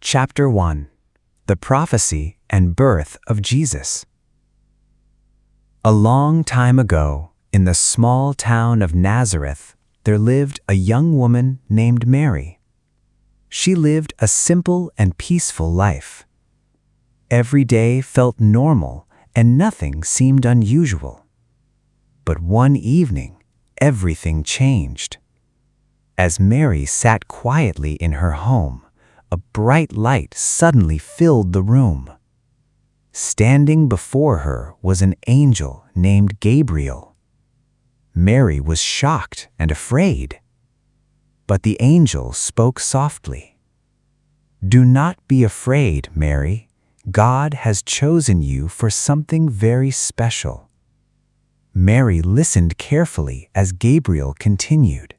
Chapter 1. The Prophecy and Birth of Jesus. A long time ago, in the small town of Nazareth, there lived a young woman named Mary. She lived a simple and peaceful life. Every day felt normal and nothing seemed unusual. But one evening, everything changed. As Mary sat quietly in her home, a bright light suddenly filled the room. Standing before her was an angel named Gabriel. Mary was shocked and afraid. But the angel spoke softly. "Do not be afraid, Mary. God has chosen you for something very special." Mary listened carefully as Gabriel continued.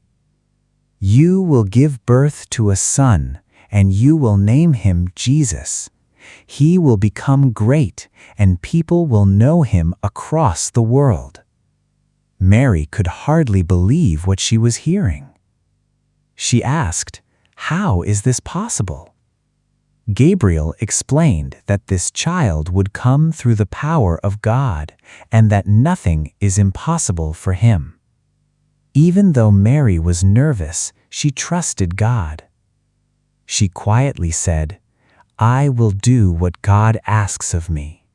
"You will give birth to a son, and you will name him Jesus. He will become great, and people will know him across the world." Mary could hardly believe what she was hearing. She asked, "How is this possible?" Gabriel explained that this child would come through the power of God, and that nothing is impossible for him. Even though Mary was nervous, she trusted God. She quietly said, "I will do what God asks of me."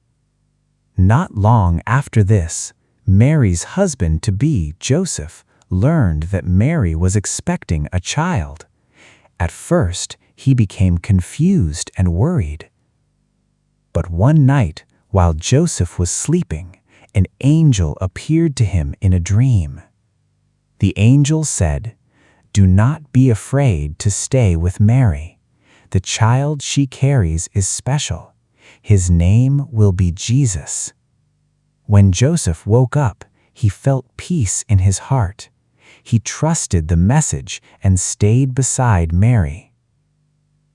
Not long after this, Mary's husband-to-be, Joseph, learned that Mary was expecting a child. At first, he became confused and worried. But one night, while Joseph was sleeping, an angel appeared to him in a dream. The angel said, "Do not be afraid to stay with Mary. The child she carries is special. His name will be Jesus." When Joseph woke up, he felt peace in his heart. He trusted the message and stayed beside Mary.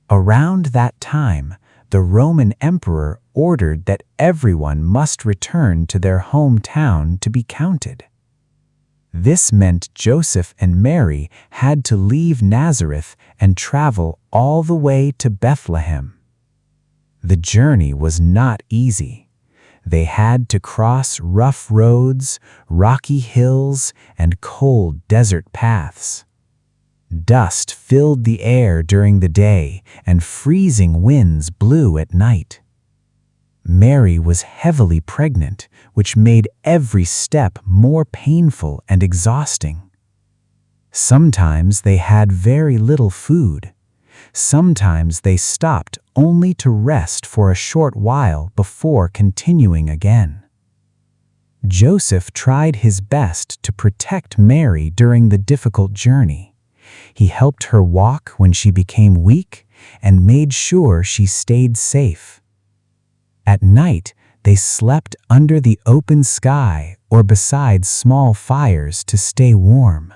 Around that time, the Roman emperor ordered that everyone must return to their hometown to be counted. This meant Joseph and Mary had to leave Nazareth and travel all the way to Bethlehem. The journey was not easy. They had to cross rough roads, rocky hills, and cold desert paths. Dust filled the air during the day, and freezing winds blew at night. Mary was heavily pregnant, which made every step more painful and exhausting. Sometimes they had very little food. Sometimes they stopped only to rest for a short while before continuing again. Joseph tried his best to protect Mary during the difficult journey. He helped her walk when she became weak and made sure she stayed safe. At night, they slept under the open sky or beside small fires to stay warm.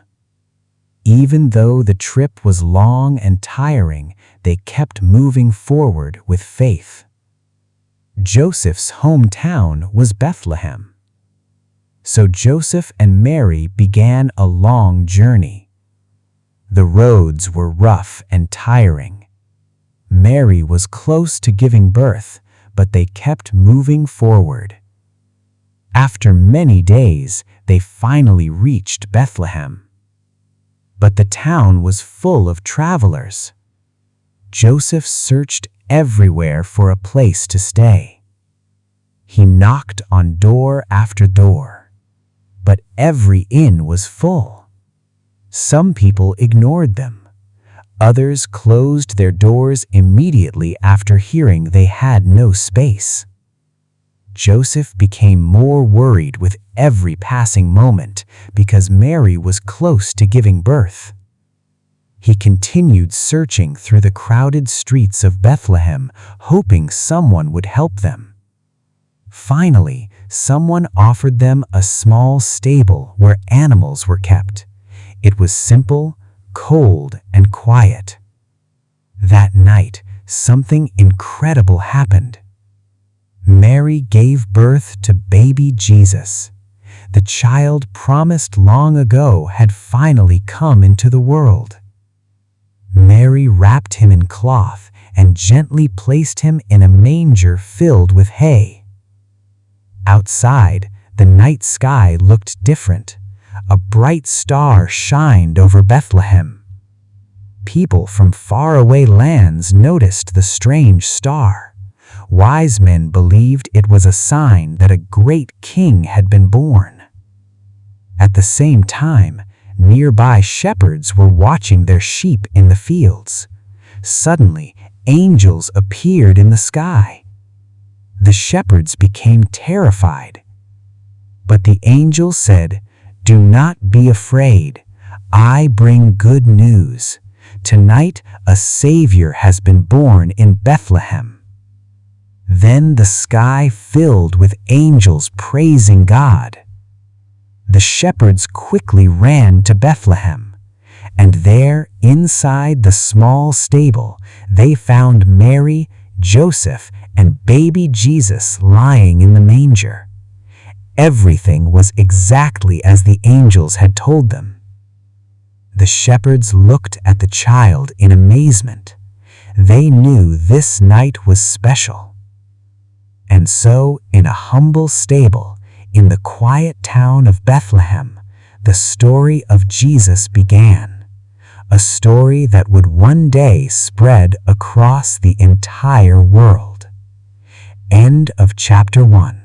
Even though the trip was long and tiring, they kept moving forward with faith. Joseph's hometown was Bethlehem. So Joseph and Mary began a long journey. The roads were rough and tiring. Mary was close to giving birth, but they kept moving forward. After many days, they finally reached Bethlehem. But the town was full of travelers. Joseph searched everywhere for a place to stay. He knocked on door after door, but every inn was full. Some people ignored them. Others closed their doors immediately after hearing they had no space. Joseph became more worried with every passing moment because Mary was close to giving birth. He continued searching through the crowded streets of Bethlehem, hoping someone would help them. Finally, someone offered them a small stable where animals were kept. It was simple, cold, and quiet. That night, something incredible happened. Mary gave birth to baby Jesus. The child promised long ago had finally come into the world. Mary wrapped him in cloth and gently placed him in a manger filled with hay. Outside, the night sky looked different. A bright star shined over Bethlehem. People from faraway lands noticed the strange star. Wise men believed it was a sign that a great king had been born. At the same time, nearby shepherds were watching their sheep in the fields. Suddenly, angels appeared in the sky. The shepherds became terrified. But the angel said, "Do not be afraid. I bring good news. Tonight a Savior has been born in Bethlehem." Then the sky filled with angels praising God. The shepherds quickly ran to Bethlehem, and there, inside the small stable, they found Mary, Joseph, and baby Jesus lying in the manger. Everything was exactly as the angels had told them. The shepherds looked at the child in amazement. They knew this night was special. And so, in a humble stable, in the quiet town of Bethlehem, the story of Jesus began. A story that would one day spread across the entire world. End of chapter 1.